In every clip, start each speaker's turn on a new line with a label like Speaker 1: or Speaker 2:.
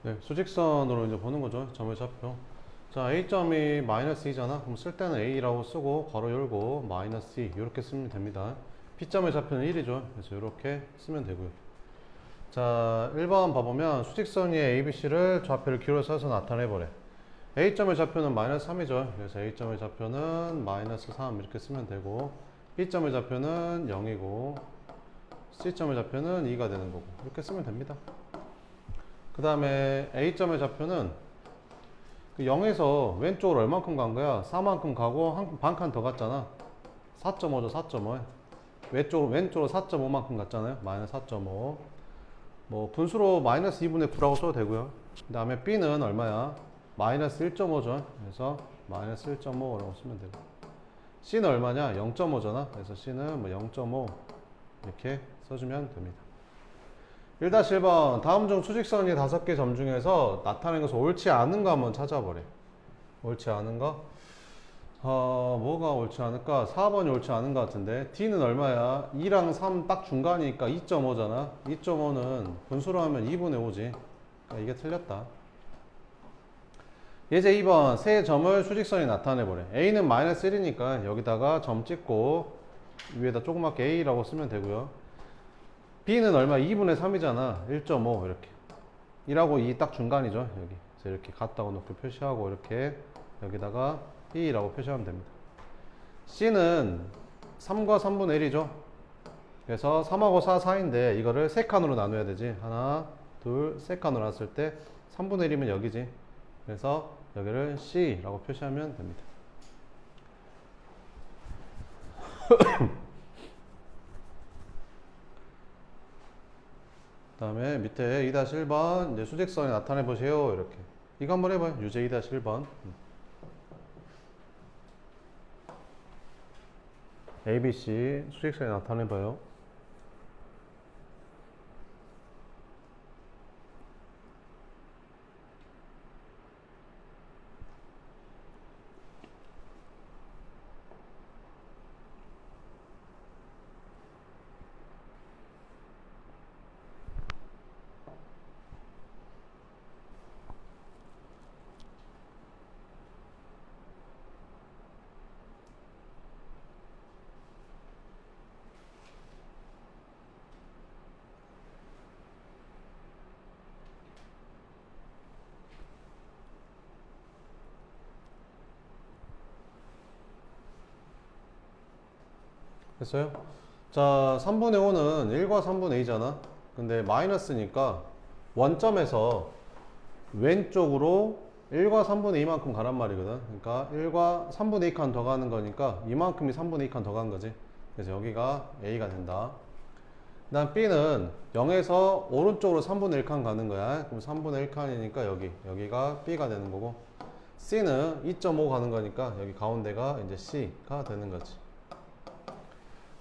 Speaker 1: 네, 수직선으로 이제 보는 거죠. 점의 좌표. 자, A점이 마이너스 2잖아. 그럼 쓸 때는 A라고 쓰고, 괄호 열고, 마이너스 2. 이렇게 쓰면 됩니다. B점의 좌표는 1이죠. 그래서 이렇게 쓰면 되고요. 자, 1번 봐보면 수직선 위에 ABC를 좌표를 기울여 써서 나타내보래. A점의 좌표는 마이너스 3이죠. 그래서 A점의 좌표는 마이너스 3 이렇게 쓰면 되고, B점의 좌표는 0이고, C점의 좌표는 2가 되는 거고, 이렇게 쓰면 됩니다. 그 다음에 A점의 좌표는 0에서 왼쪽으로 얼만큼 간 거야? 4만큼 가고 반 칸 더 갔잖아. 4.5죠, 4.5. 왼쪽으로 4.5만큼 갔잖아요. 마이너스 4.5. 뭐 분수로 마이너스 2분의 9라고 써도 되고요. 그 다음에 B는 얼마야? 마이너스 1.5죠. 그래서 마이너스 1.5라고 쓰면 되고. C는 얼마냐? 0.5잖아. 그래서 C는 뭐 0.5 이렇게 써주면 됩니다. 1-1번 다음 중 수직선이 5개 점 중에서 나타낸 것은 옳지 않은 거 한번 찾아보래. 옳지 않은 거? 뭐가 옳지 않을까? 4번이 옳지 않은 것 같은데 D는 얼마야? 2랑 3 딱 중간이니까 2.5잖아. 2.5는 분수로 하면 2분의 5지. 그러니까 이게 틀렸다. 예제 2번 세 점을 수직선이 나타내보래. A는 마이너스 1이니까 여기다가 점 찍고 위에다 조그맣게 A라고 쓰면 되고요. B는 얼마? 2분의 3이잖아. 1.5 이렇게. 1하고 2 딱 중간이죠. 여기. 그래서 이렇게 같다고 놓고 표시하고 이렇게 여기다가 B라고 표시하면 됩니다. C는 3과 3분의 1이죠. 그래서 3하고 4, 4인데 이거를 3칸으로 나눠야 되지. 하나, 둘, 3칸으로 나눴을 때 3분의 1이면 여기지. 그래서 여기를 C라고 표시하면 됩니다. 그 다음에 밑에 2-1번 이제 수직선에 나타내 보세요. 이렇게. 이거 한번 해봐요. 유제 2-1번. ABC 수직선에 나타내 봐요. 됐어요? 자, 3분의 5는 1과 3분의 2잖아. 근데 마이너스니까 원점에서 왼쪽으로 1과 3분의 2만큼 가란 말이거든. 그러니까 1과 3분의 2칸 더 가는 거니까 이만큼이 3분의 2칸 더 간 거지. 그래서 여기가 A가 된다. 그 다음 B는 0에서 오른쪽으로 3분의 1칸 가는 거야. 그럼 3분의 1칸이니까 여기가 B가 되는 거고, C는 2.5 가는 거니까 여기 가운데가 이제 C가 되는 거지.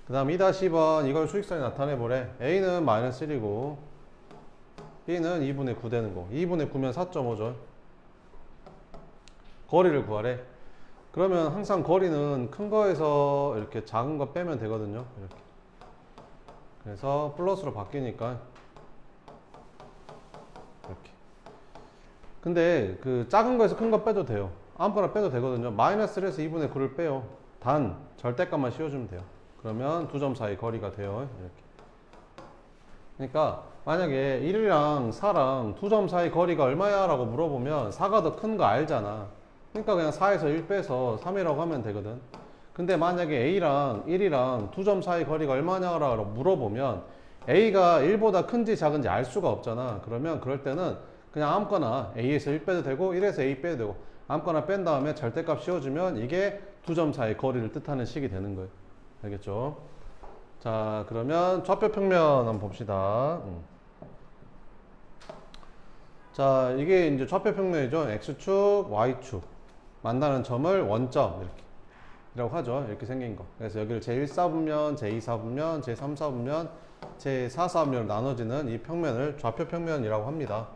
Speaker 1: 그 다음 2-2번 이걸 수직선에 나타내 보래. A는 마이너스 1이고 B는 2분의 9 되는 거. 2분의 9면 4.5죠. 거리를 구하래. 그러면 항상 거리는 큰 거에서 이렇게 작은 거 빼면 되거든요. 이렇게. 그래서 플러스로 바뀌니까 이렇게. 근데 그 작은 거에서 큰 거 빼도 돼요. 아무거나 빼도 되거든요. 마이너스 1에서 2분의 9를 빼요. 단 절대값만 씌워주면 돼요. 그러면 두 점 사이 거리가 돼요. 이렇게. 그러니까 만약에 1이랑 4랑 두 점 사이 거리가 얼마야? 라고 물어보면 4가 더 큰 거 알잖아. 그러니까 그냥 4에서 1 빼서 3이라고 하면 되거든. 근데 만약에 A랑 1이랑 두 점 사이 거리가 얼마냐라고 물어보면 A가 1보다 큰지 작은지 알 수가 없잖아. 그러면 그럴 때는 그냥 아무거나 A에서 1 빼도 되고 1에서 A 빼도 되고 아무거나 뺀 다음에 절대값 씌워주면 이게 두 점 사이 거리를 뜻하는 식이 되는 거예요. 알겠죠? 자, 그러면 좌표 평면 한번 봅시다. 자, 이게 이제 좌표 평면이죠. X축, Y축. 만나는 점을 원점, 이라고 하죠. 이렇게 생긴 거. 그래서 여기를 제1사분면, 제2사분면, 제3사분면, 제4사분면으로 나눠지는 이 평면을 좌표 평면이라고 합니다.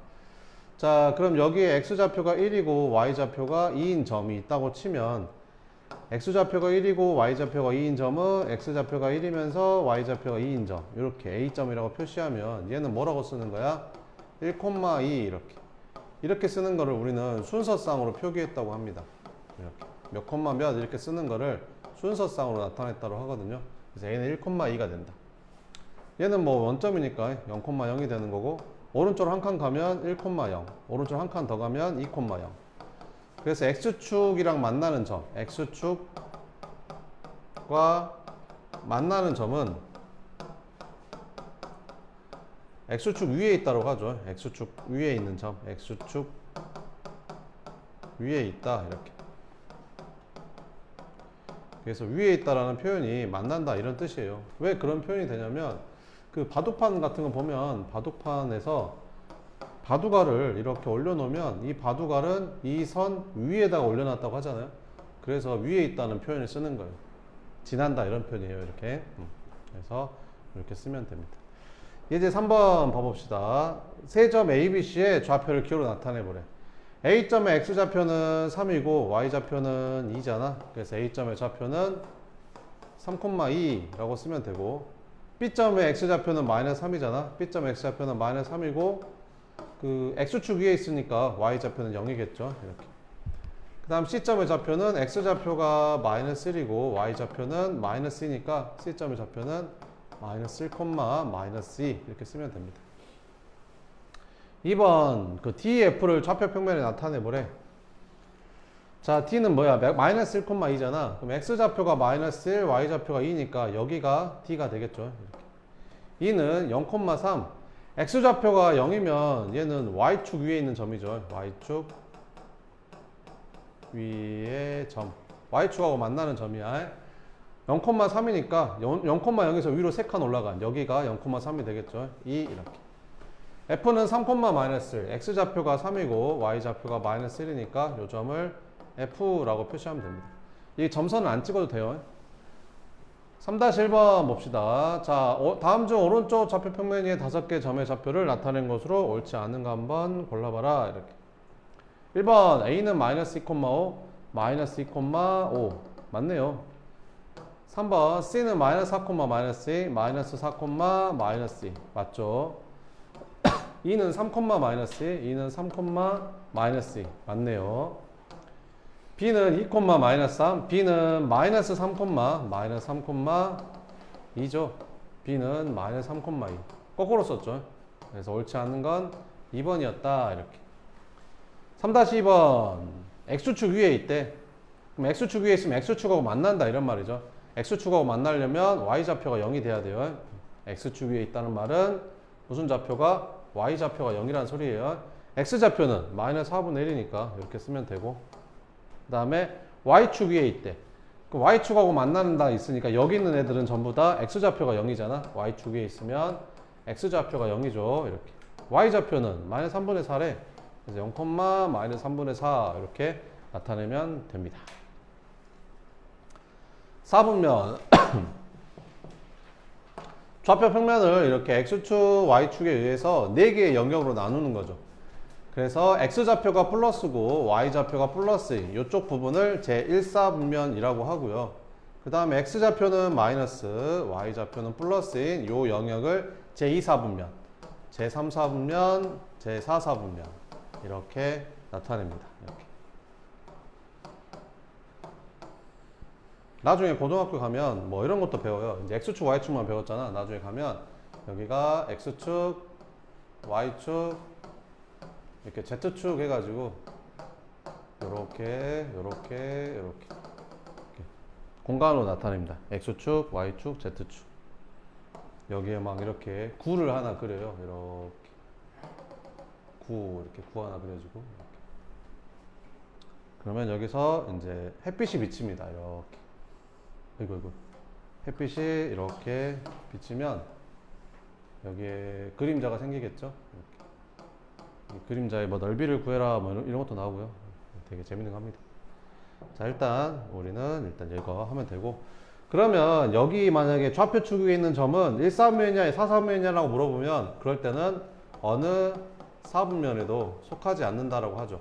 Speaker 1: 자, 그럼 여기에 X좌표가 1이고 Y좌표가 2인 점이 있다고 치면 X좌표가 1이고 Y좌표가 2인 점은 X좌표가 1이면서 Y좌표가 2인 점 이렇게 A점이라고 표시하면 얘는 뭐라고 쓰는 거야? 1,2 이렇게 이렇게 쓰는 거를 우리는 순서쌍으로 표기했다고 합니다. 이렇게 몇 콤마 몇 이렇게 쓰는 거를 순서쌍으로 나타냈다고 하거든요. 그래서 A는 1,2가 된다. 얘는 뭐 원점이니까 0,0이 되는 거고, 오른쪽으로 한 칸 가면 1,0, 오른쪽으로 한 칸 더 가면 2,0. 그래서 X축이랑 만나는 점, X축과 만나는 점은 X축 위에 있다고 하죠. X축 위에 있는 점, X축 위에 있다, 이렇게. 그래서 위에 있다라는 표현이 만난다 이런 뜻이에요. 왜 그런 표현이 되냐면, 그 바둑판 같은 거 보면 바둑판에서 바둑알을 이렇게 올려놓으면 이 바둑알은 이 선 위에다가 올려놨다고 하잖아요. 그래서 위에 있다는 표현을 쓰는 거예요. 지난다 이런 표현이에요. 이렇게. 그래서 이렇게 쓰면 됩니다. 이제 3번 봐봅시다. 세 점 A, B, C의 좌표를 기호로 나타내보래. A점의 X좌표는 3이고 Y좌표는 2잖아. 그래서 A점의 좌표는 3,2라고 쓰면 되고, B점의 X좌표는 마이너스 3이잖아. B점의 X좌표는 마이너스 3이고, 그 X축 위에 있으니까 Y좌표는 0이겠죠. 이렇게. 그 다음 C점의 좌표는 X좌표가 마이너스 1이고 Y좌표는 마이너스 2니까 C점의 좌표는 마이너스 1, 마이너스 2 이렇게 쓰면 됩니다. 2번 그 DF를 좌표 평면에 나타내보래. 자, D는 뭐야? 마이너스 1,2잖아. 그럼 X좌표가 마이너스 1, Y좌표가 2니까 여기가 D가 되겠죠. 이렇게. 2는 0,3. X좌표가 0이면 얘는 Y축 위에 있는 점이죠. Y축 위의 점. Y축하고 만나는 점이야. 0,3이니까 0,0에서 위로 3칸 올라간 여기가 0,3이 되겠죠. 2 이렇게. F는 3, 마이너스 1. X좌표가 3이고 Y좌표가 마이너스 1이니까 이 점을 F라고 표시하면 됩니다. 이 점선은 안 찍어도 돼요. 3-1번 봅시다. 자, 다음 중 오른쪽 좌표 평면 위에 5개 점의 좌표를 나타낸 것으로 옳지 않은가 한번 골라봐라. 이렇게. 1번 A는 마이너스 2,5, 마이너스 2,5 맞네요. 3번 C는 마이너스 4, 마이너스 2, 마이너스 4, 마이너스 2 맞죠? 2는 3, 마이너스 2, 2는 3, 마이너스 2 맞네요. B는 2, 마이너스 3, B는 마이너스 3, 마이너스 3, 2죠. B는 마이너스 3, 2 거꾸로 썼죠. 그래서 옳지 않은 건 2번이었다 이렇게. 3-2번 X축 위에 있대. 그럼 X축 위에 있으면 X축하고 만난다 이런 말이죠. X축하고 만나려면 Y좌표가 0이 돼야 돼요. X축 위에 있다는 말은 무슨 좌표가? Y좌표가 0이라는 소리예요. X좌표는 마이너스 4분의 1이니까 이렇게 쓰면 되고, 그 다음에 Y축 위에 있대. 그럼 Y축하고 만나는다 있으니까 여기 있는 애들은 전부 다 X좌표가 0이잖아. Y축 위에 있으면 X좌표가 0이죠. 이렇게. Y좌표는 마이너스 3분의 4래. 그래서 0, 마이너스 3분의 4 이렇게 나타내면 됩니다. 4분면 좌표 평면을 이렇게 X축, Y축에 의해서 4개의 영역으로 나누는 거죠. 그래서 X좌표가 플러스고 Y좌표가 플러스인 이쪽 부분을 제1사분면이라고 하고요. 그 다음에 X좌표는 마이너스, Y좌표는 플러스인 이 영역을 제2사분면, 제3사분면, 제4사분면 이렇게 나타냅니다. 이렇게. 나중에 고등학교 가면 뭐 이런 것도 배워요. 이제 X축, Y축만 배웠잖아. 나중에 가면 여기가 X축, Y축, 이렇게 Z축 해가지고 요렇게 공간으로 나타냅니다. X축, Y축, Z축. 여기에 막 이렇게 구를 하나 그려요. 이렇게 구 하나 그려주고 이렇게. 그러면 여기서 이제 햇빛이 비칩니다. 이렇게. 이거 햇빛이 이렇게 비치면 여기에 그림자가 생기겠죠. 이렇게. 이 그림자의 뭐 넓이를 구해라 뭐 이런 것도 나오고요. 되게 재밌는 거 합니다. 자, 일단 우리는 이거 하면 되고, 그러면 여기 만약에 좌표 축에 있는 점은 1사분면이냐 4사분면이냐라고 물어보면 그럴 때는 어느 사분면에도 속하지 않는다라고 하죠.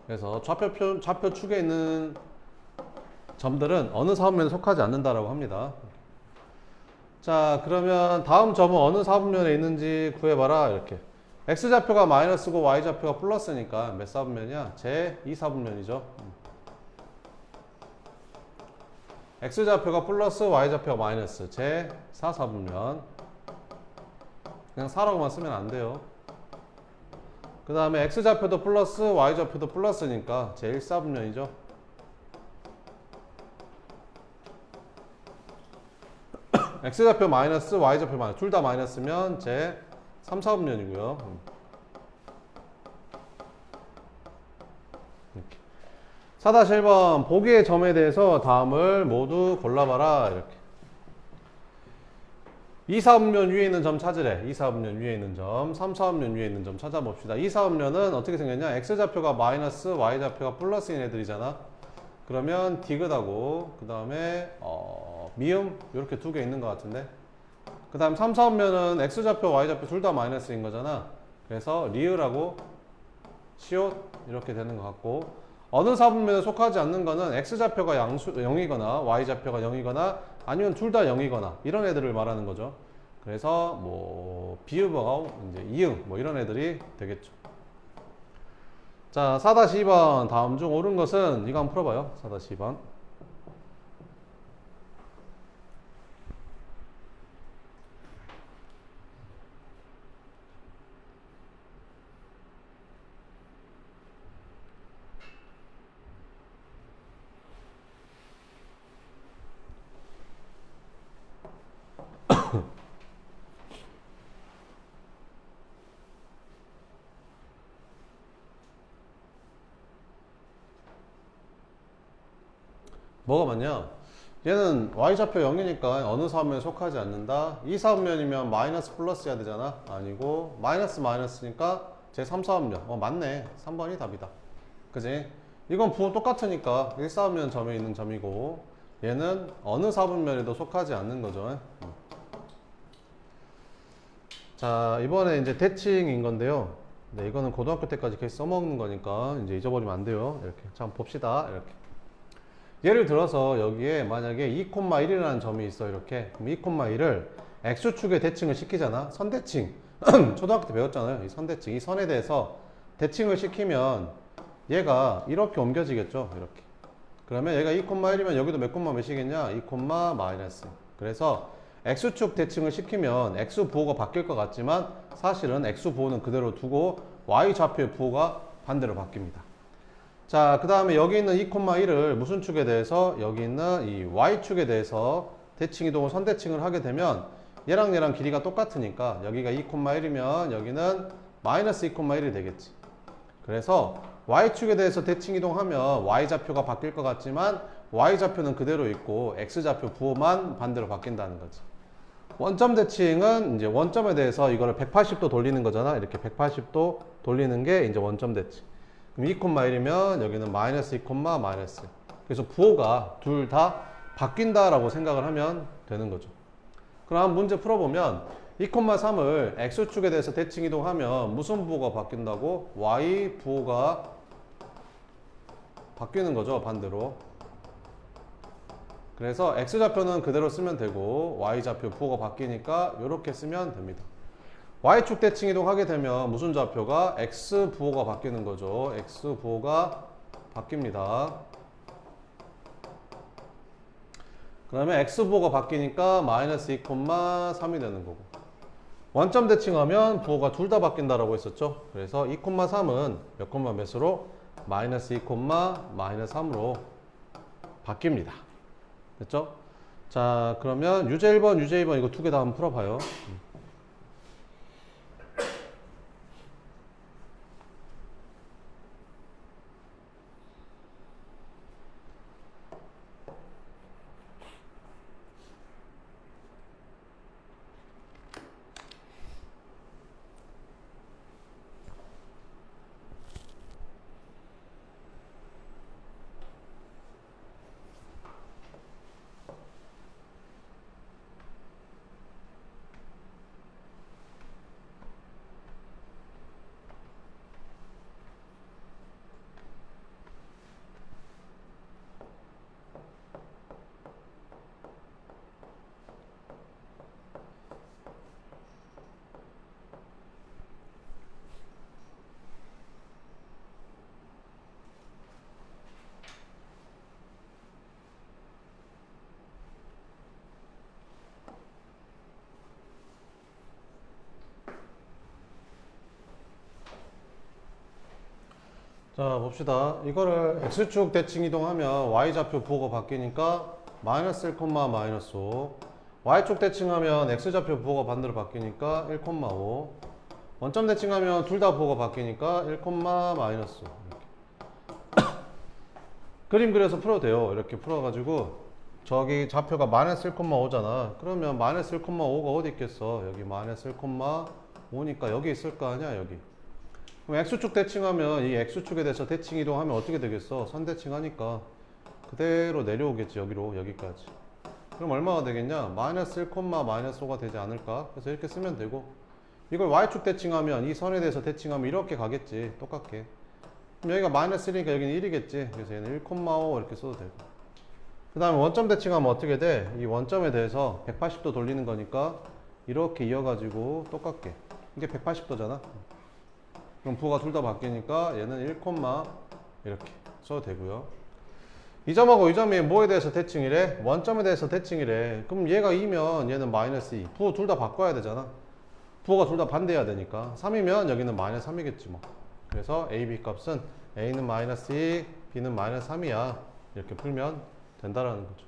Speaker 1: 그래서 좌표 축에 있는 점들은 어느 사분면에 속하지 않는다라고 합니다. 자, 그러면 다음 점은 어느 사분면에 있는지 구해봐라. 이렇게. x좌표가 마이너스고 y좌표가 플러스니까 몇 사분면이야? 제 2사분면이죠. x좌표가 플러스 y좌표가 마이너스 제 4사분면. 그냥 4라고만 쓰면 안 돼요. 그 다음에 x좌표도 플러스 y좌표도 플러스니까 제 1사분면이죠. x좌표 마이너스 y좌표 마이너스 둘 다 마이너스면 제 3, 4분면이고요. 이렇게. 4-1번 보기의 점에 대해서 다음을 모두 골라봐라. 이렇게. 2, 4분면 위에 있는 점 찾으래. 2, 4분면 위에 있는 점, 3, 4분면 위에 있는 점 찾아봅시다. 2, 4분면은 어떻게 생겼냐? x좌표가 마이너스 y좌표가 플러스인 애들이잖아. 그러면 디귿하고 그 다음에 미음 이렇게 두 개 있는 것 같은데, 그 다음 3, 4분면은 x좌표 y좌표 둘 다 마이너스인 거잖아. 그래서 리을하고 시옷 이렇게 되는 것 같고, 어느 4분면에 속하지 않는 거는 x좌표가 0이거나 y좌표가 0이거나 아니면 둘 다 0이거나 이런 애들을 말하는 거죠. 그래서 뭐 비읍어가 이제 이응 뭐 이런 애들이 되겠죠. 자, 4-2번 다음 중 옳은 것은 이거 한번 풀어봐요. 4-2번. 뭐가 맞냐? 얘는 y좌표 0이니까 어느 사분면에 속하지 않는다. 이 사분면이면 마이너스 플러스 해야 되잖아. 아니고 마이너스 마이너스니까 제 3, 4분면. 맞네. 3번이 답이다. 그지? 이건 부호 똑같으니까 1, 4분면 점에 있는 점이고, 얘는 어느 사분면에도 속하지 않는 거죠. 자, 이번에 이제 대칭인 건데요. 네, 이거는 고등학교 때까지 계속 써먹는 거니까 이제 잊어버리면 안 돼요. 이렇게. 자, 한번 봅시다. 이렇게. 예를 들어서 여기에 만약에 2,1이라는 점이 있어. 이렇게. 그럼 2,1을 x축에 대칭을 시키잖아. 선대칭. 초등학교 때 배웠잖아요. 이 선대칭. 이 선에 대해서 대칭을 시키면 얘가 이렇게 옮겨지겠죠. 이렇게. 그러면 얘가 2,1이면 여기도 몇 콤마 몇이겠냐? 2, 마이너스. 그래서 x축 대칭을 시키면 x 부호가 바뀔 것 같지만 사실은 x 부호는 그대로 두고 y 좌표의 부호가 반대로 바뀝니다. 자, 그 다음에 여기 있는 2,1을 무슨 축에 대해서 여기 있는 이 y축에 대해서 대칭 이동을 선대칭을 하게 되면 얘랑 얘랑 길이가 똑같으니까 여기가 2,1이면 여기는 마이너스 2,1이 되겠지. 그래서 y축에 대해서 대칭 이동하면 y좌표가 바뀔 것 같지만 y좌표는 그대로 있고 x좌표 부호만 반대로 바뀐다는 거지. 원점 대칭은 이제 원점에 대해서 이거를 180도 돌리는 거잖아. 이렇게 180도 돌리는 게 이제 원점 대칭. 그럼 2,1이면 여기는 마이너스 2, 마이너스. 그래서 부호가 둘 다 바뀐다라고 생각을 하면 되는 거죠. 그럼 한번 문제 풀어보면 2,3을 x축에 대해서 대칭 이동하면 무슨 부호가 바뀐다고? y 부호가 바뀌는 거죠. 반대로. 그래서 x좌표는 그대로 쓰면 되고 y좌표 부호가 바뀌니까 이렇게 쓰면 됩니다. y축 대칭 이동하게 되면 무슨 좌표가? x 부호가 바뀌는 거죠. x 부호가 바뀝니다. 그러면 x 부호가 바뀌니까 마이너스 2,3이 되는 거고, 원점 대칭하면 부호가 둘 다 바뀐다라고 했었죠. 그래서 2,3은 몇 콤마 몇으로? 마이너스 2, 마이너스 3으로 바뀝니다. 됐죠? 자, 그러면 유제 1번, 유제 2번 이거 두 개 다 한번 풀어봐요. 자, 봅시다. 이거를 x축 대칭 이동하면 y좌표 부호가 바뀌니까 마이너스 1, 마이너스 5. y축 대칭하면 x좌표 부호가 반대로 바뀌니까 1, 5. 원점 대칭하면 둘 다 부호가 바뀌니까 1, 마이너스 5. 이렇게. 그림 그려서 풀어도 돼요. 이렇게 풀어가지고 저기 좌표가 마이너스 1,5잖아. 그러면 마이너스 1,5가 어디 있겠어? 여기 마이너스 1,5니까 여기 있을 거 아니야, 여기. 그럼 x축 대칭하면 이 x축에 대해서 대칭 이동하면 어떻게 되겠어? 선 대칭하니까 그대로 내려오겠지, 여기로, 여기까지. 그럼 얼마가 되겠냐? 마이너스 1, 마이너스 5가 되지 않을까? 그래서 이렇게 쓰면 되고, 이걸 y축 대칭하면 이 선에 대해서 대칭하면 이렇게 가겠지, 똑같게. 그럼 여기가 마이너스 1이니까 여기는 1이겠지. 그래서 얘는 1,5 이렇게 써도 되고. 그 다음에 원점 대칭하면 어떻게 돼? 이 원점에 대해서 180도 돌리는 거니까 이렇게 이어가지고 똑같게. 이게 180도잖아. 그럼 부호가 둘 다 바뀌니까 얘는 1, 이렇게 써도 되고요. 이 점하고 이 점이 뭐에 대해서 대칭이래? 원점에 대해서 대칭이래. 그럼 얘가 2면 얘는 마이너스 2. 부호 둘 다 바꿔야 되잖아. 부호가 둘 다 반대해야 되니까. 3이면 여기는 마이너스 3이겠지 뭐. 그래서 A, B 값은 A는 마이너스 2, B는 마이너스 3이야. 이렇게 풀면 된다라는 거죠.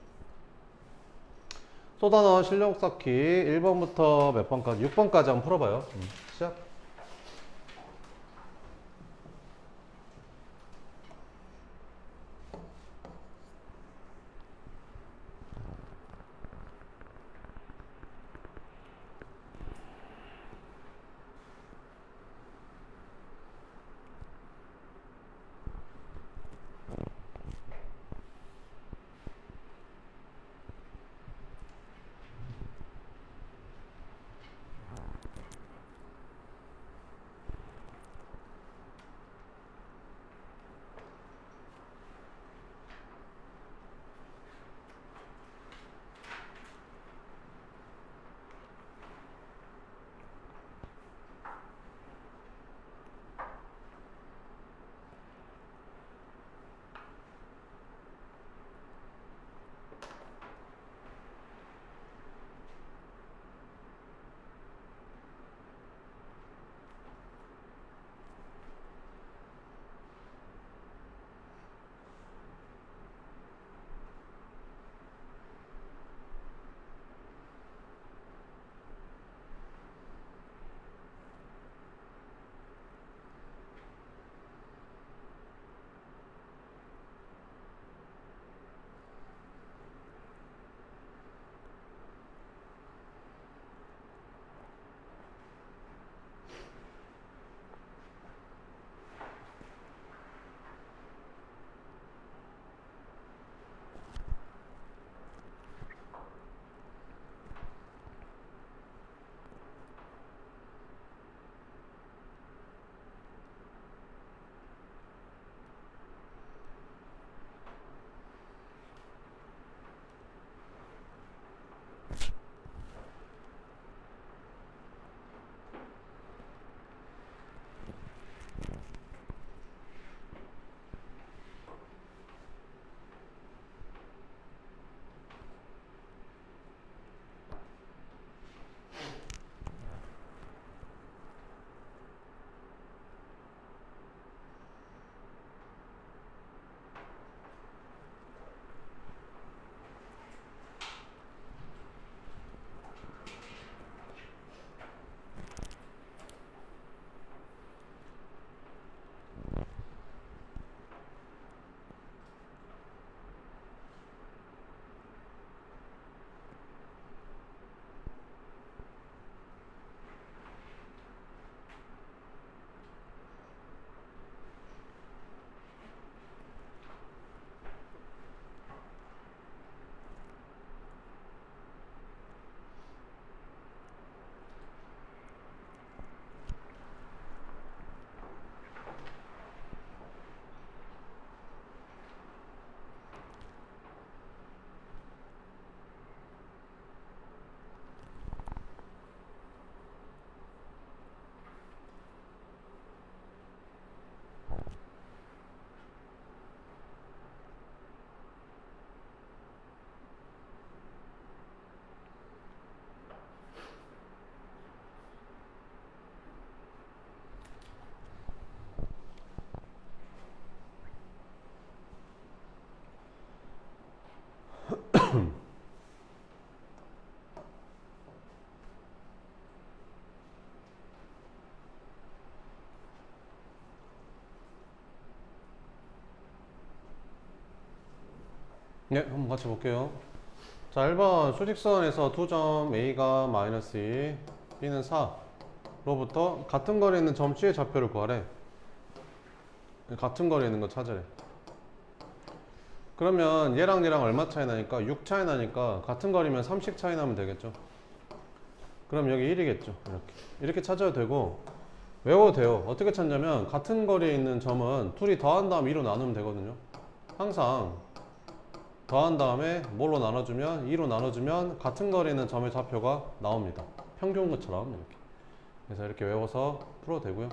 Speaker 1: 쏟아넣은 실력 쌓기 1번부터 몇 번까지? 6번까지 한번 풀어봐요. 시작. 네, 한번 같이 볼게요. 자, 1번 수직선에서 두 점 A가 마이너스 2, B는 4로부터 같은 거리에 있는 점 C의 좌표를 구하래. 같은 거리에 있는 거 찾으래. 그러면 얘랑 얘랑 얼마 차이 나니까 6 차이 나니까 같은 거리면 3씩 차이 나면 되겠죠. 그럼 여기 1이겠죠. 이렇게 찾아도 되고 외워도 돼요. 어떻게 찾냐면 같은 거리에 있는 점은 둘이 더한 다음 2로 나누면 되거든요. 항상 더한 다음에 뭘로 나눠주면 2로 나눠주면 같은 거리에 있는 점의 좌표가 나옵니다. 평균것처럼 이렇게. 그래서 이렇게 외워서 풀어도 되고요.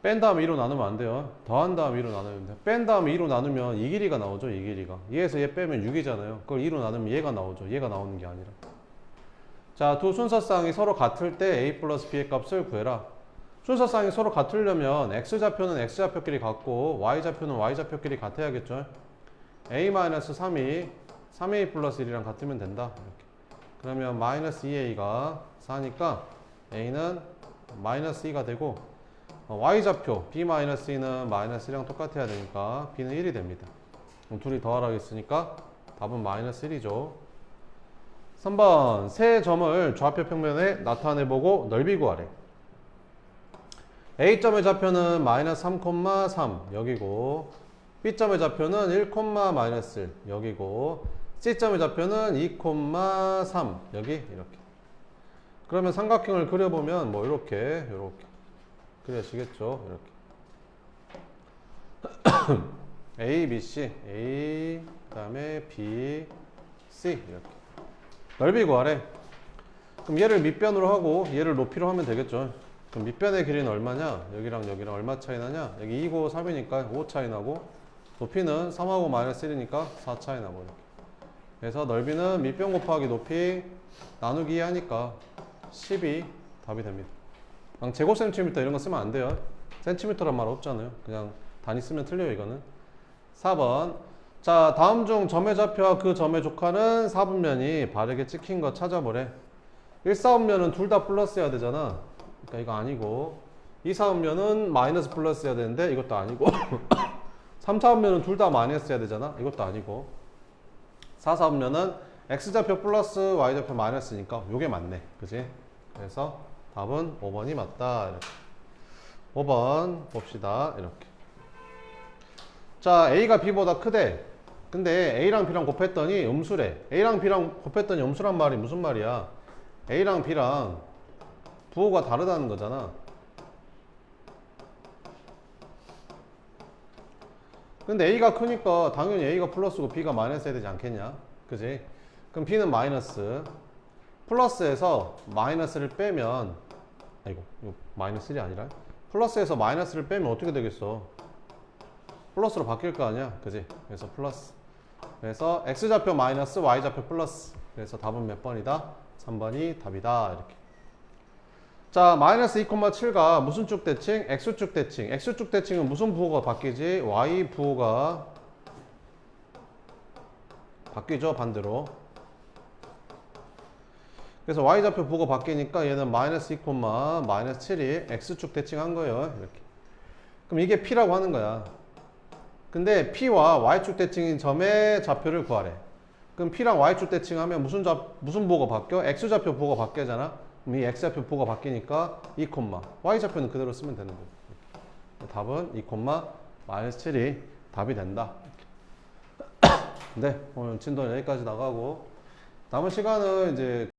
Speaker 1: 뺀 다음에 2로 나누면 안 돼요. 더한 다음에 2로 나누면 돼요. 뺀 다음에 2로 나누면 이 길이가 나오죠. 이 길이가. 얘에서 얘 빼면 6이잖아요. 그걸 2로 나누면 얘가 나오죠. 얘가 나오는 게 아니라. 자, 두 순서쌍이 서로 같을 때 a 플러스 b의 값을 구해라. 순서쌍이 서로 같으려면 x좌표는 x좌표끼리 같고 y좌표는 y좌표끼리 같아야겠죠. a-3이 3a 플러스 1이랑 같으면 된다. 이렇게. 그러면 마이너스 2a가 4니까 a는 마이너스 2가 되고 y좌표 b-2는 마이너스 1이랑 똑같아야 되니까 b는 1이 됩니다. 그럼 둘이 더하라고 했으니까 답은 마이너스 1이죠. 3번 세 점을 좌표 평면에 나타내보고 넓이 구하래. A점의 좌표는 마이너스 3,3 여기고 B점의 좌표는 1, 마이너스 1 여기고 C점의 좌표는 2,3 여기 이렇게. 그러면 삼각형을 그려보면 뭐 이렇게 그려지겠죠. 이렇게 A, B, C A 그 다음에 B, C 이렇게 넓이 구하래. 그럼 얘를 밑변으로 하고 얘를 높이로 하면 되겠죠. 그럼 밑변의 길이는 얼마냐? 여기랑 여기랑 얼마 차이 나냐? 여기 2고 3이니까 5 차이 나고 높이는 3하고 마이너스 1이니까 4 차이 나고 이렇게. 그래서 넓이는 밑변 곱하기 높이 나누기 2 하니까 12 답이 됩니다. 그냥 제곱센티미터 이런 거 쓰면 안 돼요. 센티미터란 말 없잖아요. 그냥 단위 쓰면 틀려요 이거는. 4번 자, 다음 중 점의 좌표와 그 점의 조카는 4분면이 바르게 찍힌 거 찾아보래. 1사분면은 둘 다 플러스여야 되잖아. 그러니까 이거 아니고 2사분면은 마이너스 플러스여야 되는데 이것도 아니고 3사분면은 둘 다 마이너스여야 되잖아. 이것도 아니고 4사분면은 x좌표 플러스 y좌표 마이너스니까 요게 맞네. 그지? 그래서 답은 5번이 맞다. 이렇게. 5번 봅시다. 이렇게. 자, A가 B보다 크대. 근데 A랑 B랑 곱했더니 음수래. A랑 B랑 곱했더니 음수란 말이 무슨 말이야? A랑 B랑 부호가 다르다는 거잖아. 근데 A가 크니까 당연히 A가 플러스고 B가 마이너스 해야 되지 않겠냐? 그지? 그럼 B는 마이너스. 플러스에서 마이너스를 빼면 아이고, 이거 마이너스 1이 아니라 플러스에서 마이너스를 빼면 어떻게 되겠어? 플러스로 바뀔 거 아니야? 그지? 그래서 플러스. 그래서 x좌표 마이너스 y좌표 플러스. 그래서 답은 몇 번이다? 3번이 답이다. 이렇게. 자, 마이너스 2,7가 무슨 쭉 대칭? x축 대칭. x축 대칭은 무슨 부호가 바뀌지? y 부호가 바뀌죠, 반대로. 그래서 y좌표 부호가 바뀌니까 얘는 마이너스 2, 마이너스 7이 x축 대칭한 거예요. 이렇게. 그럼 이게 p라고 하는 거야. 근데 p와 y축 대칭인 점의 좌표를 구하래. 그럼 p랑 y축 대칭하면 무슨 부호가 바뀌어? x좌표 부호가 바뀌잖아. 그럼 이 x좌표 부호가 바뀌니까 2, y좌표는 그대로 쓰면 되는 거야. 답은 2, 마이너스 7이 답이 된다. 네, 오늘 진도는 여기까지 나가고 남은 시간은 이제